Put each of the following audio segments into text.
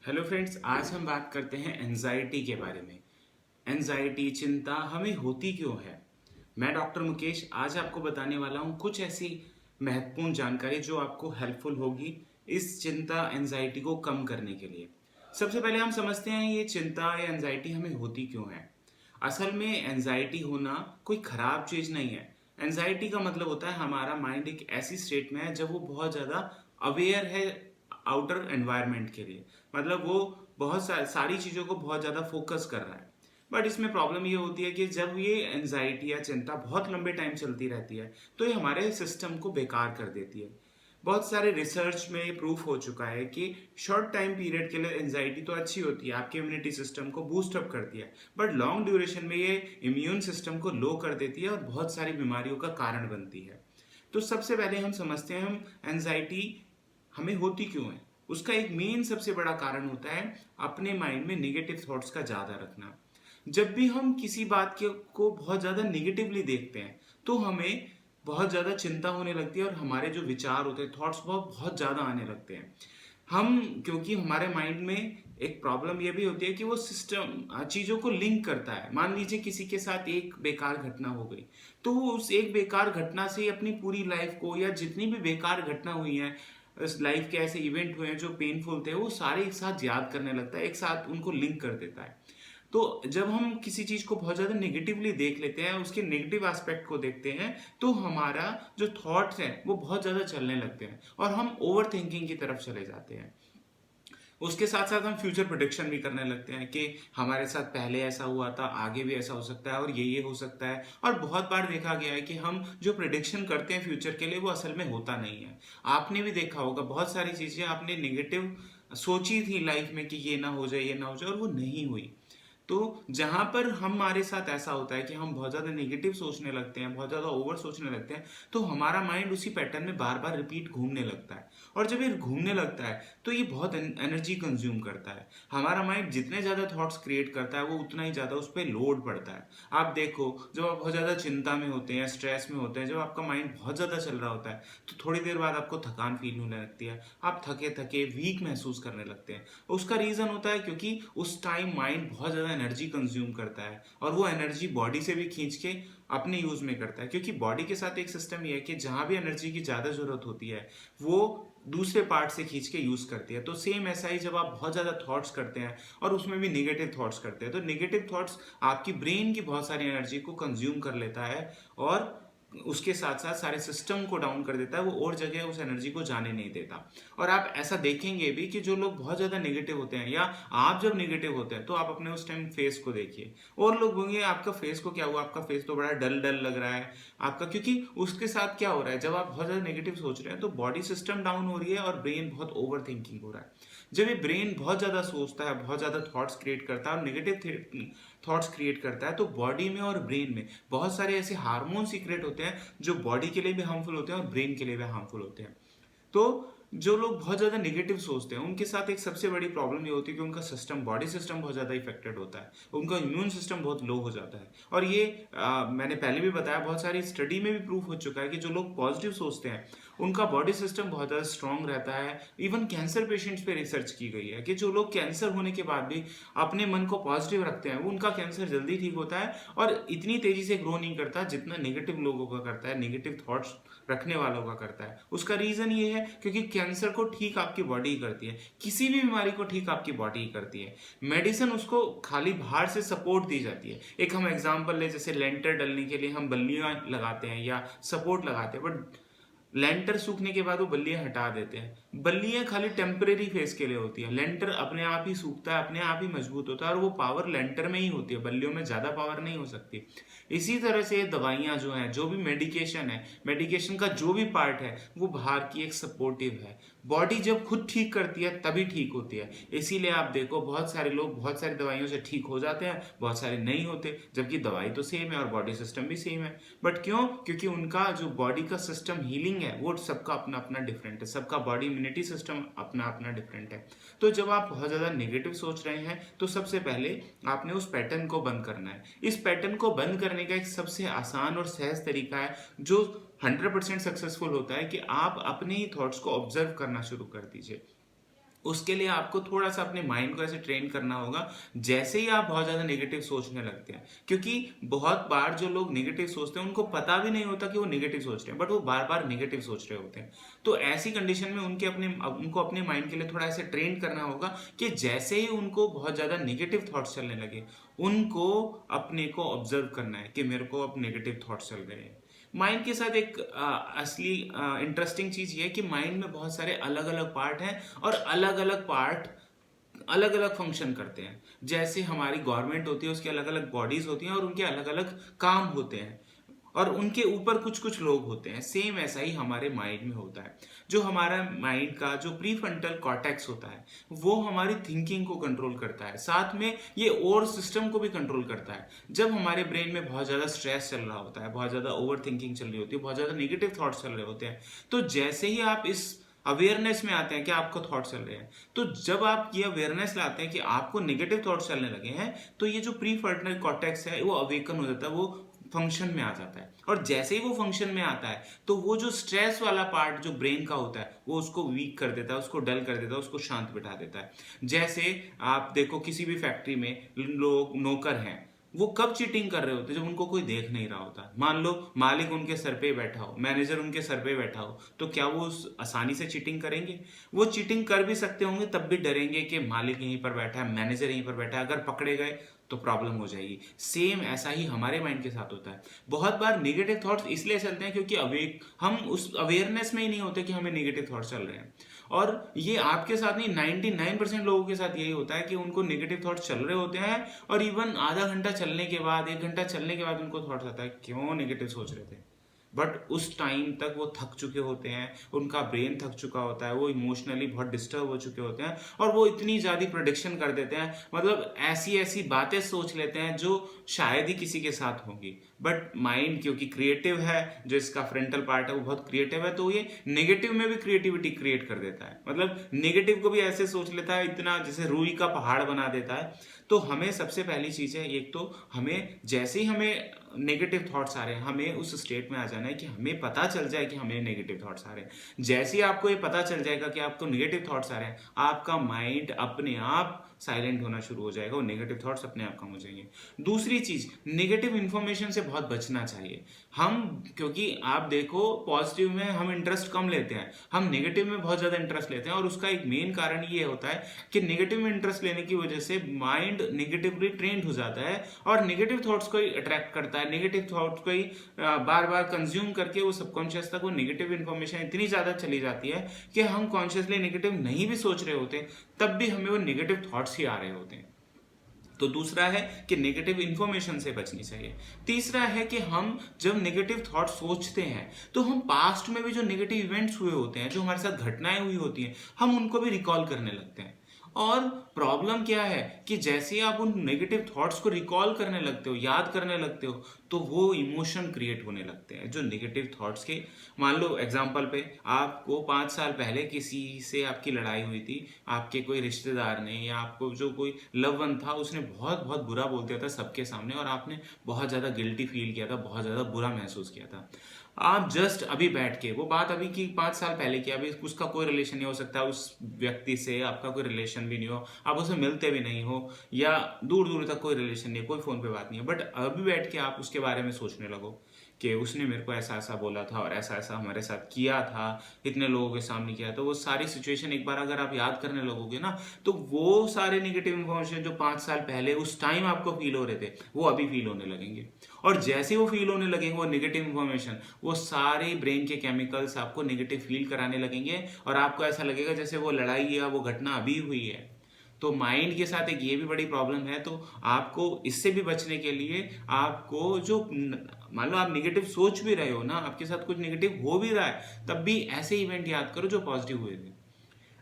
Hello friends, आज हम बात करते हैं एंजाइटी के बारे में। एंजाइटी, चिंता हमें होती क्यों है? मैं डॉक्टर मुकेश आज आपको बताने वाला हूँ कुछ ऐसी महत्वपूर्ण जानकारी जो आपको हेल्पफुल होगी इस चिंता एंजाइटी को कम करने के लिए। सबसे पहले हम समझते हैं ये चिंता या एंजाइटी हमें होती क्यों है। असल में एंजाइटी होना कोई खराब चीज़ नहीं है। एंजाइटी का मतलब होता है हमारा माइंड एक ऐसी स्टेट में है जब वो बहुत ज़्यादा अवेयर है आउटर एनवायरनमेंट के लिए। मतलब वो बहुत सारी चीज़ों को बहुत ज़्यादा फोकस कर रहा है। बट इसमें प्रॉब्लम ये होती है कि जब ये एनजाइटी या चिंता बहुत लंबे टाइम चलती रहती है तो ये हमारे सिस्टम को बेकार कर देती है। बहुत सारे रिसर्च में प्रूफ हो चुका है कि शॉर्ट टाइम पीरियड के लिए एंजाइटी तो अच्छी होती है, आपके इम्यूनिटी सिस्टम को बूस्ट अप करती है, बट लॉन्ग ड्यूरेशन में ये इम्यून सिस्टम को लो कर देती है और बहुत सारी बीमारियों का कारण बनती है। तो सबसे पहले हम समझते हैं हम एंजाइटी हमें होती क्यों है। उसका एक मेन सबसे बड़ा कारण होता है अपने माइंड में नेगेटिव थॉट्स का ज़्यादा रखना। जब भी हम किसी बात के को बहुत ज़्यादा नेगेटिवली देखते हैं तो हमें बहुत ज़्यादा चिंता होने लगती है और हमारे जो विचार होते हैं, थॉट्स बहुत बहुत ज़्यादा आने लगते हैं। हम क्योंकि हमारे माइंड में एक प्रॉब्लम ये भी होती है कि वो सिस्टम चीज़ों को लिंक करता है। मान लीजिए किसी के साथ एक बेकार घटना हो गई तो वो उस एक बेकार घटना से अपनी पूरी लाइफ को या जितनी भी बेकार घटना हुई है, इस लाइफ के ऐसे इवेंट हुए हैं जो पेनफुल थे, वो सारे एक साथ याद करने लगता है, एक साथ उनको लिंक कर देता है। तो जब हम किसी चीज़ को बहुत ज़्यादा नेगेटिवली देख लेते हैं, उसके नेगेटिव एस्पेक्ट को देखते हैं, तो हमारा जो थॉट्स हैं वो बहुत ज़्यादा चलने लगते हैं और हम ओवर थिंकिंग की तरफ चले जाते हैं। उसके साथ साथ हम फ्यूचर प्रोडिक्शन भी करने लगते हैं कि हमारे साथ पहले ऐसा हुआ था, आगे भी ऐसा हो सकता है और ये हो सकता है। और बहुत बार देखा गया है कि हम जो प्रिडिक्शन करते हैं फ्यूचर के लिए वो असल में होता नहीं है। आपने भी देखा होगा बहुत सारी चीज़ें आपने नेगेटिव सोची थी लाइफ में कि ये ना हो जाए, ये ना हो जाए, और वो नहीं हुई। तो जहाँ पर हमारे साथ ऐसा होता है कि हम बहुत ज़्यादा नेगेटिव सोचने लगते हैं, बहुत ज़्यादा ओवर सोचने लगते हैं, तो हमारा माइंड उसी पैटर्न में बार बार रिपीट घूमने लगता है। और जब ये घूमने लगता है तो ये बहुत एनर्जी कंज्यूम करता है। हमारा माइंड जितने ज़्यादा थॉट्स क्रिएट करता है वो उतना ही ज़्यादा उस पर लोड पड़ता है। आप देखो, जब आप बहुत ज़्यादा चिंता में होते हैं, स्ट्रेस में होते हैं, जब आपका माइंड बहुत ज़्यादा चल रहा होता है तो थोड़ी देर बाद आपको थकान फील होने लगती है, आप थके थके वीक महसूस करने लगते हैं। उसका रीज़न होता है क्योंकि उस टाइम माइंड बहुत ज़्यादा एनर्जी कंज्यूम करता है और वो एनर्जी बॉडी से भी खींच के अपने यूज़ में करता है। क्योंकि बॉडी के साथ एक सिस्टम ये है कि जहाँ भी एनर्जी की ज़्यादा ज़रूरत होती है वो दूसरे पार्ट से खींच के यूज़ करती है। तो सेम ऐसा ही जब आप बहुत ज़्यादा थॉट्स करते हैं और उसमें भी नेगेटिव थॉट्स करते हैं तो नेगेटिव थॉट्स आपकी ब्रेन की बहुत सारी एनर्जी को कंज्यूम कर लेता है और उसके साथ साथ सारे सिस्टम को डाउन कर देता है, वो और जगह उस एनर्जी को जाने नहीं देता। और आप ऐसा देखेंगे भी कि जो लोग बहुत ज़्यादा नेगेटिव होते हैं या आप जब नेगेटिव होते हैं तो आप अपने उस टाइम फेस को देखिए और लोग बोलेंगे आपका फेस को क्या हुआ, आपका फेस तो बड़ा डल डल लग रहा है आपका। क्योंकि उसके साथ क्या हो रहा है, जब आप बहुत ज़्यादा नेगेटिव सोच रहे हैं तो बॉडी सिस्टम डाउन हो रही है और ब्रेन बहुत ओवर थिंकिंग हो रहा है। जब ये ब्रेन बहुत ज़्यादा सोचता है, बहुत ज़्यादा थॉट्स क्रिएट करता है और नेगेटिव थॉट्स क्रिएट करता है, तो बॉडी में और ब्रेन में बहुत सारे ऐसे हार्मोन सीक्रेट होते हैं जो बॉडी के लिए भी हार्मफुल होते हैं और ब्रेन के लिए भी हार्मफुल होते हैं। तो जो लोग बहुत ज़्यादा नेगेटिव सोचते हैं उनके साथ एक सबसे बड़ी प्रॉब्लम ये होती है कि उनका सिस्टम, बॉडी सिस्टम बहुत ज़्यादा इफेक्टेड होता है, उनका इम्यून सिस्टम बहुत लो हो जाता है। और ये मैंने पहले भी बताया, बहुत सारी स्टडी में भी प्रूफ हो चुका है कि जो लोग पॉजिटिव सोचते हैं उनका बॉडी सिस्टम बहुत ज़्यादा स्ट्रांग रहता है। इवन कैंसर पेशेंट्स पे रिसर्च की गई है कि जो लोग कैंसर होने के बाद भी अपने मन को पॉजिटिव रखते हैं वो उनका कैंसर जल्दी ठीक होता है और इतनी तेज़ी से ग्रो नहीं करता जितना नेगेटिव लोगों का करता है, नेगेटिव थॉट्स रखने वालों का करता है। उसका रीज़न ये है क्योंकि कैंसर को ठीक आपकी बॉडी ही करती है, किसी भी बीमारी को ठीक आपकी बॉडी ही करती है। मेडिसिन उसको खाली बाहर से सपोर्ट दी जाती है। एक हम एग्जांपल ले, जैसे लेंटर डलने के लिए हम बल्लियां लगाते हैं या सपोर्ट लगाते हैं, बट लेंटर सूखने के बाद वो बल्लियां हटा देते हैं। बल्लियां खाली टेम्परेरी फेस के लिए होती है, लेंटर अपने आप ही सूखता है, अपने आप ही मजबूत होता है और वो पावर लेंटर में ही होती है, बल्लियों में ज़्यादा पावर नहीं हो सकती। इसी तरह से दवाइयाँ जो हैं, जो भी मेडिकेशन है, मेडिकेशन का जो भी पार्ट है वो बाहर की एक सपोर्टिव है। बॉडी जब खुद ठीक करती है तभी ठीक होती है। इसीलिए आप देखो बहुत सारे लोग बहुत सारी दवाइयों से ठीक हो जाते हैं, बहुत सारे नहीं होते, जबकि दवाई तो सेम है और बॉडी सिस्टम भी सेम है। बट क्यों? क्योंकि उनका जो बॉडी का सिस्टम हीलिंग है वो सबका अपना अपना डिफरेंट है, सबका बॉडी इम्यूनिटी सिस्टम अपना अपना डिफरेंट है। तो जब आप बहुत ज़्यादा नेगेटिव सोच रहे हैं तो सबसे पहले आपने उस पैटर्न को बंद करना है। इस पैटर्न को बंद करने का एक सबसे आसान और सहज तरीका है जो 100% सक्सेसफुल होता है कि आप अपने ही थॉट्स को ऑब्जर्व करना शुरू कर दीजिए। उसके लिए आपको थोड़ा सा अपने माइंड को ऐसे ट्रेन करना होगा जैसे ही आप बहुत ज़्यादा नेगेटिव सोचने लगते हैं, क्योंकि बहुत बार जो लोग नेगेटिव सोचते हैं उनको पता भी नहीं होता कि वो नेगेटिव सोच रहे हैं, बट वो बार बार नेगेटिव सोच रहे होते हैं। तो ऐसी कंडीशन में उनको अपने माइंड के लिए थोड़ा ऐसे ट्रेन करना होगा कि जैसे ही उनको बहुत ज़्यादा नेगेटिव थॉट्स चलने लगे, उनको अपने को ऑब्जर्व करना है कि मेरे को अब नेगेटिव थॉट्स चल रहे हैं। माइंड के साथ एक असली इंटरेस्टिंग चीज़ ये है कि माइंड में बहुत सारे अलग अलग पार्ट हैं और अलग अलग पार्ट अलग अलग फंक्शन करते हैं। जैसे हमारी गवर्नमेंट होती है, उसकी अलग अलग बॉडीज होती हैं और उनके अलग अलग काम होते हैं और उनके ऊपर कुछ कुछ लोग होते हैं। सेम ऐसा ही हमारे माइंड में होता है। जो हमारा माइंड का जो प्रीफ्रंटल कॉर्टेक्स होता है वो हमारी थिंकिंग को कंट्रोल करता है, साथ में ये और सिस्टम को भी कंट्रोल करता है। जब हमारे ब्रेन में बहुत ज़्यादा स्ट्रेस चल रहा होता है, बहुत ज़्यादा ओवर थिंकिंग चल रही होती है, बहुत ज़्यादा नेगेटिव थॉट्स चल रहे होते हैं, तो जैसे ही आप इस अवेयरनेस में आते हैं कि आपको थॉट चल रहे हैं, तो जब आप ये अवेयरनेस लाते हैं कि आपको नेगेटिव थॉट्स चलने लगे हैं, तो ये जो प्री फ्रंटल कॉर्टेक्स है वो अवेकन हो जाता है, वो फंक्शन में आ जाता है। और जैसे ही वो फंक्शन में आता है तो वो जो स्ट्रेस वाला पार्ट जो ब्रेन का होता है वो उसको वीक कर देता है, उसको डल कर देता है, उसको शांत बिठा देता है। जैसे आप देखो किसी भी फैक्ट्री में लोग नौकर हैं, वो कब चीटिंग कर रहे होते हैं? जब उनको कोई देख नहीं रहा होता। मान लो मालिक उनके सर पे बैठा हो, मैनेजर उनके सर पे बैठा हो, तो क्या वो आसानी से चीटिंग करेंगे? वो चीटिंग कर भी सकते होंगे, तब भी डरेंगे कि मालिक यहीं पर बैठा है, मैनेजर यहीं पर बैठा है, अगर पकड़े गए तो प्रॉब्लम हो जाएगी। सेम ऐसा ही हमारे माइंड के साथ होता है। बहुत बार नेगेटिव थॉट्स इसलिए चलते हैं क्योंकि हम उस अवेयरनेस में ही नहीं होते कि हमें नेगेटिव थॉट्स चल रहे हैं। और ये आपके साथ नहीं, 99% लोगों के साथ यही होता है कि उनको नेगेटिव थॉट्स चल रहे होते हैं और इवन आधा घंटा चलने के बाद, 1 घंटा चलने के बाद उनको थॉट्स आता है क्यों नेगेटिव सोच रहे थे। बट उस टाइम तक वो थक चुके होते हैं, उनका ब्रेन थक चुका होता है, वो इमोशनली बहुत डिस्टर्ब हो चुके होते हैं और वो इतनी ज़्यादा प्रोडिक्शन कर देते हैं, मतलब ऐसी ऐसी बातें सोच लेते हैं जो शायद ही किसी के साथ होंगी। बट माइंड क्योंकि क्रिएटिव है, जो इसका फ्रंटल पार्ट है वो बहुत क्रिएटिव है, तो ये नेगेटिव में भी क्रिएटिविटी क्रिएट कर देता है, मतलब नेगेटिव को भी ऐसे सोच लेता है, इतना जैसे रुई का पहाड़ बना देता है। तो हमें सबसे पहली चीज़ है, एक तो हमें जैसे ही हमें नेगेटिव थॉट्स आ रहे हैं, हमें उस स्टेट में आ जाना है कि हमें पता चल जाए कि हमें नेगेटिव थॉट्स आ रहे हैं। जैसे ही आपको ये पता चल जाएगा कि आपको नेगेटिव थॉट्स आ रहे हैं, आपका माइंड अपने आप साइलेंट होना शुरू हो जाएगा और नेगेटिव थॉट्स अपने आप कम हो जाएंगे। दूसरी चीज, नेगेटिव इन्फॉर्मेशन से बहुत बचना चाहिए। हम क्योंकि आप देखो पॉजिटिव में हम इंटरेस्ट कम लेते हैं, हम नेगेटिव में बहुत ज्यादा इंटरेस्ट लेते हैं, और उसका एक मेन कारण ये होता है कि नेगेटिव में इंटरेस्ट लेने की वजह से माइंड नेगेटिवली ट्रेंड हो जाता है और नेगेटिव थॉट्स को ही अट्रैक्ट करता है, नेगेटिव थॉट्स को ही बार बार कंज्यूम करके वो सबकॉन्शियस तक वो नेगेटिव इन्फॉर्मेशन इतनी ज्यादा चली जाती है कि हम कॉन्शियसली नेगेटिव नहीं भी सोच रहे होते तब भी हमें वो नेगेटिव थॉट्स ही आ रहे होते हैं। तो दूसरा है कि नेगेटिव इंफॉर्मेशन से बचनी चाहिए। तीसरा है कि हम जब नेगेटिव थॉट सोचते हैं तो हम पास्ट में भी जो नेगेटिव इवेंट्स हुए होते हैं, जो हमारे साथ घटनाएं हुई होती हैं, हम उनको भी रिकॉल करने लगते हैं। और प्रॉब्लम क्या है कि जैसे ही आप उन नेगेटिव थॉट्स को रिकॉल करने लगते हो, याद करने लगते हो, तो वो इमोशन क्रिएट होने लगते हैं जो नेगेटिव थॉट्स के। मान लो एग्जांपल पे, आपको 5 साल पहले किसी से आपकी लड़ाई हुई थी, आपके कोई रिश्तेदार ने या आपको जो कोई लव वन था उसने बहुत बहुत बुरा बोल दिया था सबके सामने, और आपने बहुत ज़्यादा गिल्टी फील किया था, बहुत ज़्यादा बुरा महसूस किया था। आप जस्ट अभी बैठ के, वो बात अभी की 5 साल पहले की, अभी उसका कोई रिलेशन नहीं हो सकता, उस व्यक्ति से आपका कोई रिलेशन भी नहीं हो, आप उससे मिलते भी नहीं हो, या दूर दूर तक कोई रिलेशन नहीं है, कोई फोन पे बात नहीं है, बट अभी बैठ के आप उसके बारे में सोचने लगो कि उसने मेरे को ऐसा ऐसा बोला था और ऐसा ऐसा हमारे साथ किया था, इतने लोगों के सामने किया, तो वो सारी सिचुएशन एक बार अगर आप याद करने लगोगे ना, तो वो सारे नेगेटिव इन्फॉर्मेशन जो 5 साल पहले उस टाइम आपको फील हो रहे थे वो अभी फील होने लगेंगे। और जैसे वो फील होने लगेंगे वो नेगेटिव इन्फॉर्मेशन, वो सारे ब्रेन के केमिकल्स आपको नेगेटिव फील कराने लगेंगे और आपको ऐसा लगेगा जैसे वो लड़ाई या वो घटना अभी हुई है। तो माइंड के साथ एक ये भी बड़ी प्रॉब्लम है। तो आपको इससे भी बचने के लिए, आपको जो मान लो आप नेगेटिव सोच भी रहे हो ना, आपके साथ कुछ नेगेटिव हो भी रहा है, तब भी ऐसे इवेंट याद करो जो पॉजिटिव हुए थे।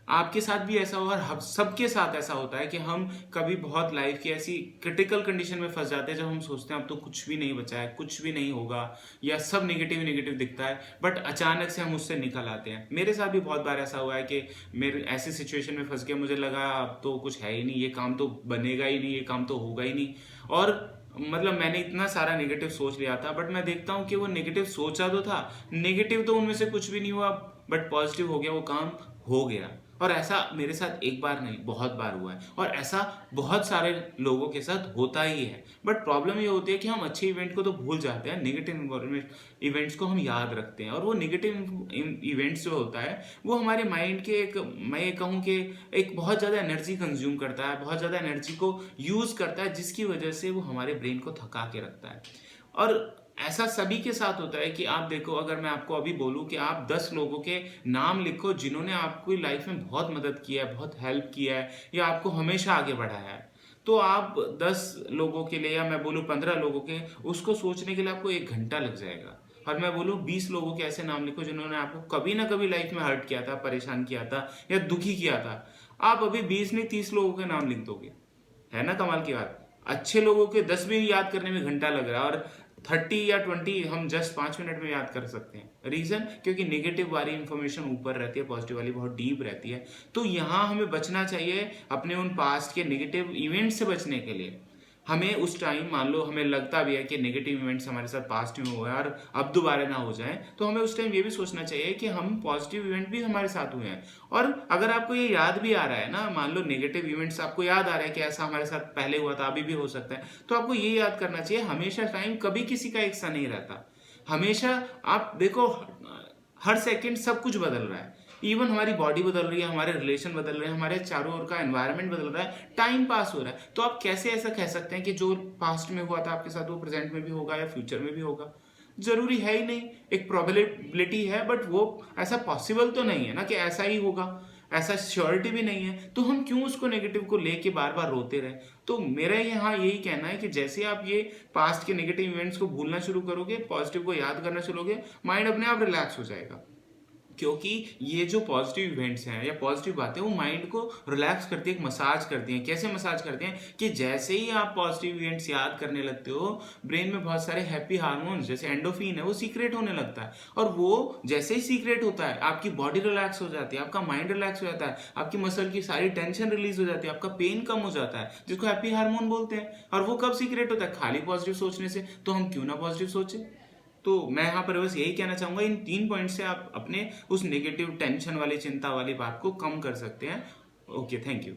आपके साथ भी ऐसा हुआ, और सबके साथ ऐसा होता है कि हम कभी बहुत लाइफ की ऐसी क्रिटिकल कंडीशन में फंस जाते हैं जब हम सोचते हैं अब तो कुछ भी नहीं बचा है, कुछ भी नहीं होगा, या सब नेगेटिव नेगेटिव दिखता है, बट अचानक से हम उससे निकल आते हैं। मेरे साथ भी बहुत बार ऐसा हुआ है कि मेरे ऐसी सिचुएशन में फंस गया, मुझे लगा अब तो कुछ है ही नहीं, ये काम तो बनेगा ही नहीं, ये काम तो होगा ही नहीं, और मतलब मैंने इतना सारा नेगेटिव सोच लिया था, बट मैं देखता हूँ कि वो नेगेटिव सोचा तो था, नेगेटिव तो उनमें से कुछ भी नहीं हुआ, बट पॉजिटिव हो गया, वो काम हो गया। और ऐसा मेरे साथ एक बार नहीं बहुत बार हुआ है, और ऐसा बहुत सारे लोगों के साथ होता ही है। बट प्रॉब्लम ये होती है कि हम अच्छे इवेंट को तो भूल जाते हैं, नेगेटिव इवेंट्स को हम याद रखते हैं। और वो नेगेटिव इवेंट्स जो होता है वो हमारे माइंड के एक, मैं ये कहूँ कि एक बहुत ज़्यादा एनर्जी कंज्यूम करता है, बहुत ज़्यादा एनर्जी को यूज़ करता है, जिसकी वजह से वो हमारे ब्रेन को थका के रखता है। और ऐसा सभी के साथ होता है कि आप देखो, अगर मैं आपको अभी बोलूं कि आप 10 लोगों के नाम लिखो जिन्होंने आपकी लाइफ में बहुत मदद की है, बहुत हेल्प किया है, या आपको हमेशा आगे बढ़ाया है, तो आप 10 लोगों के लिए, या मैं बोलूं 15 लोगों के, उसको सोचने के लिए आपको 1 घंटा लग जाएगा। और मैं बोलूं 20 लोगों के ऐसे नाम लिखो जिन्होंने आपको कभी ना कभी लाइफ में हर्ट किया था, परेशान किया था, या दुखी किया था। आप अभी 20 नहीं 30 लोगों के नाम लिख दोगे। है ना कमाल की बात। अच्छे लोगों के 10 भी याद करने में घंटा लग रहा है, और 30 या 20 हम जस्ट 5 मिनट में याद कर सकते हैं। रीजन, क्योंकि नेगेटिव वाली इंफॉर्मेशन ऊपर रहती है, पॉजिटिव वाली बहुत डीप रहती है। तो यहाँ हमें बचना चाहिए अपने उन पास्ट के नेगेटिव इवेंट से बचने के लिए। हमें उस टाइम, मान लो हमें लगता भी है कि नेगेटिव इवेंट्स हमारे साथ पास्ट में हुए हैं और अब दोबारा ना हो जाएं, तो हमें उस टाइम ये भी सोचना चाहिए कि हम पॉजिटिव इवेंट भी हमारे साथ हुए हैं। और अगर आपको ये याद भी आ रहा है ना, मान लो नेगेटिव इवेंट्स आपको याद आ रहा है कि ऐसा हमारे साथ पहले हुआ था, अभी भी हो सकता है, तो आपको ये याद करना चाहिए हमेशा टाइम कभी किसी का एक सा नहीं रहता। हमेशा आप देखो, हर सेकंड सब कुछ बदल रहा है। इवन हमारी बॉडी बदल रही है, हमारे रिलेशन बदल रहे हैं, हमारे चारों ओर का एनवायरनमेंट बदल रहा है, टाइम पास हो रहा है। तो आप कैसे ऐसा कह सकते हैं कि जो पास्ट में हुआ था आपके साथ वो प्रेजेंट में भी होगा या फ्यूचर में भी होगा? जरूरी है ही नहीं। एक प्रोबेबिलिटी है, बट वो ऐसा पॉसिबल तो नहीं है ना कि ऐसा ही होगा, ऐसा श्योरिटी भी नहीं है। तो हम क्यों उसको नेगेटिव को लेके बार बार रोते रहे? तो मेरा यहाँ यही कहना है कि जैसे आप ये पास्ट के नेगेटिव इवेंट्स को भूलना शुरू करोगे, पॉजिटिव को याद करना शुरू करोगे, माइंड अपने आप रिलैक्स हो जाएगा। क्योंकि ये जो पॉजिटिव इवेंट्स हैं या पॉजिटिव बातें, वो माइंड को रिलैक्स करती है, एक मसाज करती हैं। कैसे मसाज करते हैं कि जैसे ही आप पॉजिटिव इवेंट्स याद करने लगते हो, ब्रेन में बहुत सारे हैप्पी हार्मोन्स जैसे एंडोफिन है वो सीक्रेट होने लगता है। और वो जैसे ही सीक्रेट होता है, आपकी बॉडी रिलैक्स हो जाती है, आपका माइंड रिलैक्स हो जाता है, आपकी मसल की सारी टेंशन रिलीज हो जाती है, आपका पेन कम हो जाता है, जिसको हैप्पी हार्मोन बोलते हैं। और वो कब सीक्रेट होता है? खाली पॉजिटिव सोचने से। तो हम क्यों ना पॉजिटिव सोचें? तो मैं यहाँ पर बस यही कहना चाहूँगा, इन 3 पॉइंट से आप अपने उस नेगेटिव टेंशन वाली, चिंता वाली बात को कम कर सकते हैं। Okay, thank you.